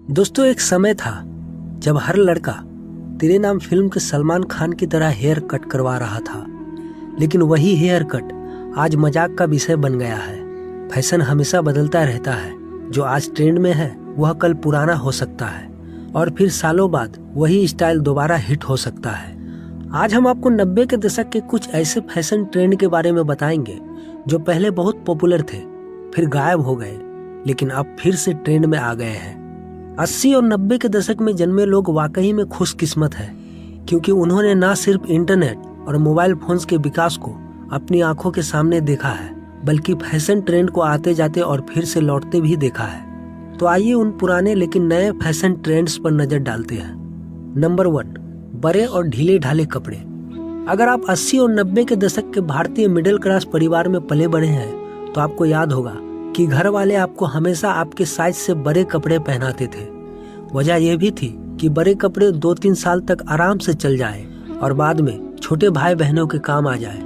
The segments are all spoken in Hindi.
दोस्तों, एक समय था जब हर लड़का तेरे नाम फिल्म के सलमान खान की तरह हेयर कट करवा रहा था। लेकिन वही हेयर कट आज मजाक का विषय बन गया है। फैशन हमेशा बदलता रहता है। जो आज ट्रेंड में है वह कल पुराना हो सकता है और फिर सालों बाद वही स्टाइल दोबारा हिट हो सकता है। आज हम आपको 90 के दशक के कुछ ऐसे फैशन ट्रेंड के बारे में बताएंगे जो पहले बहुत पॉपुलर थे, फिर गायब हो गए, लेकिन अब फिर से ट्रेंड में आ गए हैं। 80 और 90 के दशक में जन्मे लोग वाकई में खुशकिस्मत है, क्योंकि उन्होंने न सिर्फ इंटरनेट और मोबाइल फोन्स के विकास को अपनी आंखों के सामने देखा है, बल्कि फैशन ट्रेंड को आते जाते और फिर से लौटते भी देखा है। तो आइए उन पुराने लेकिन नए फैशन ट्रेंड्स पर नजर डालते हैं। नंबर 1, बड़े और ढीले ढाले कपड़े। अगर आप 80 और 90 के दशक के भारतीय मिडिल क्लास परिवार में पले बड़े हैं तो आपको याद होगा कि घर वाले आपको हमेशा आपके साइज से बड़े कपड़े पहनाते थे। वजह यह भी थी कि बड़े कपड़े 2-3 साल तक आराम से चल जाए और बाद में छोटे भाई बहनों के काम आ जाए।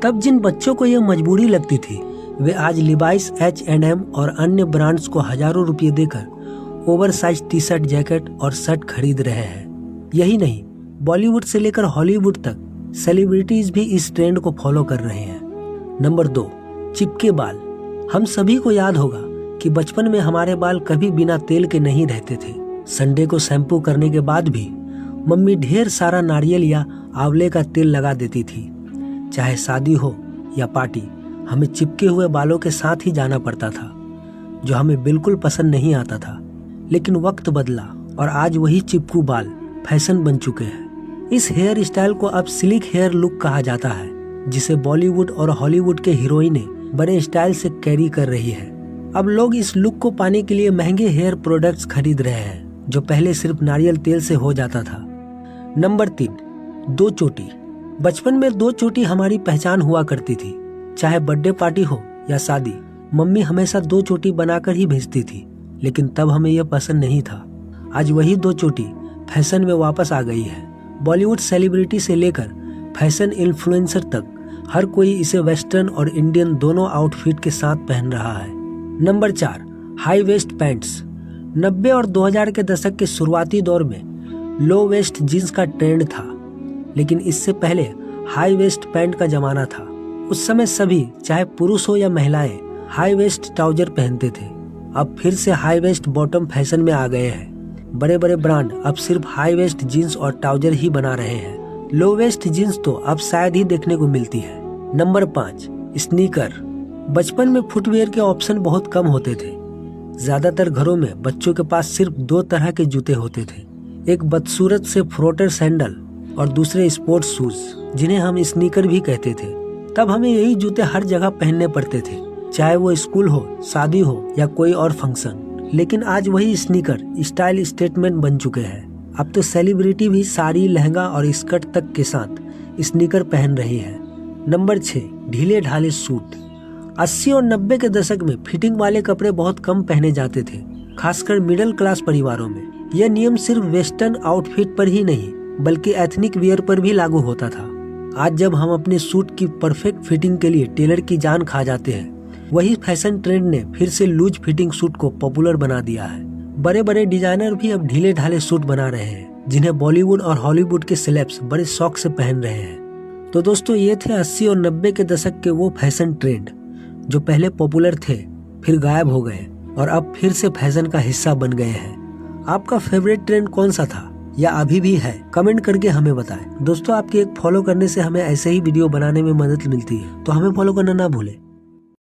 तब जिन बच्चों को यह मजबूरी लगती थी वे आज लिवाइस, H&M और अन्य ब्रांड्स को हजारों रुपये देकर over size T shirt, jacket और शर्ट खरीद रहे हैं। यही नहीं, बॉलीवुड से लेकर हॉलीवुड तक सेलिब्रिटीज भी इस ट्रेंड को फॉलो कर रहे हैं। नंबर 2, चिपके बाल। हम सभी को याद होगा कि बचपन में हमारे बाल कभी बिना तेल के नहीं रहते थे। संडे को शैम्पू करने के बाद भी मम्मी ढेर सारा नारियल या आंवले का तेल लगा देती थी। चाहे शादी हो या पार्टी, हमें चिपके हुए बालों के साथ ही जाना पड़ता था, जो हमें बिल्कुल पसंद नहीं आता था। लेकिन वक्त बदला और आज वही चिपकू बाल फैशन बन चुके हैं। इस हेयर स्टाइल को अब सिल्क हेयर लुक कहा जाता है, जिसे बॉलीवुड और हॉलीवुड के हीरोइनें बड़े स्टाइल से कैरी कर रही है। अब लोग इस लुक को पाने के लिए महंगे हेयर प्रोडक्ट्स खरीद रहे हैं, जो पहले सिर्फ नारियल तेल से हो जाता था। नंबर 3, 2 चोटी। बचपन में 2 चोटी हमारी पहचान हुआ करती थी। चाहे बर्थडे पार्टी हो या शादी, मम्मी हमेशा 2 चोटी बनाकर ही भेजती थी। लेकिन तब हमें यह पसंद नहीं था। आज वही 2 चोटी फैशन में वापस आ गई है। बॉलीवुड सेलिब्रिटी से लेकर फैशन इन्फ्लुएंसर तक हर कोई इसे वेस्टर्न और इंडियन दोनों आउटफिट के साथ पहन रहा है। Number 4, high waist pants. 90 और 2000 के दशक के शुरुआती दौर में लो वेस्ट जीन्स का ट्रेंड था, लेकिन इससे पहले हाई वेस्ट पैंट का जमाना था। उस समय सभी, चाहे पुरुष हो या महिलाएं, हाई वेस्ट ट्राउजर पहनते थे। अब फिर से हाई वेस्ट बॉटम फैशन में आ गए हैं। बड़े बड़े ब्रांड अब सिर्फ हाई वेस्ट जीन्स और ट्राउजर ही बना रहे हैं। लो वेस्ट जीन्स तो अब शायद ही देखने को मिलती है। Number 5, sneaker. बचपन में फुटवेयर के ऑप्शन बहुत कम होते थे। ज्यादातर घरों में बच्चों के पास सिर्फ 2 तरह के जूते होते थे, एक बदसूरत से फ्रोटर सैंडल और दूसरे स्पोर्ट्स शूज, जिन्हें हम स्नीकर भी कहते थे। तब हमें यही जूते हर जगह पहनने पड़ते थे, चाहे वो स्कूल हो, शादी हो या कोई और फंक्शन। लेकिन आज वही स्नीकर स्टाइल स्टेटमेंट बन चुके हैं। अब तो सेलिब्रिटी भी साड़ी, लहंगा और स्कर्ट तक के साथ स्नीकर पहन रही है। नंबर 6, ढीले ढाले सूट। 80 और 90 के दशक में फिटिंग वाले कपड़े बहुत कम पहने जाते थे, खासकर मिडिल क्लास परिवारों में। यह नियम सिर्फ वेस्टर्न आउटफिट पर ही नहीं, बल्कि एथनिक वियर पर भी लागू होता था। आज जब हम अपने सूट की परफेक्ट फिटिंग के लिए टेलर की जान खा जाते हैं, वही फैशन ट्रेंड ने फिर से लूज फिटिंग सूट को पॉपुलर बना दिया है। बड़े बड़े डिजाइनर भी अब ढीले ढाले सूट बना रहे हैं, जिन्हें बॉलीवुड और हॉलीवुड के सेलेब्स बड़े शौक से पहन रहे हैं। तो दोस्तों, ये थे 80 और 90 के दशक के वो फैशन ट्रेंड जो पहले पॉपुलर थे, फिर गायब हो गए और अब फिर से फैशन का हिस्सा बन गए हैं। आपका फेवरेट ट्रेंड कौन सा था या अभी भी है? कमेंट करके हमें बताएं। दोस्तों, आपके एक फॉलो करने से हमें ऐसे ही वीडियो बनाने में मदद मिलती है, तो हमें फॉलो करना ना भूलें।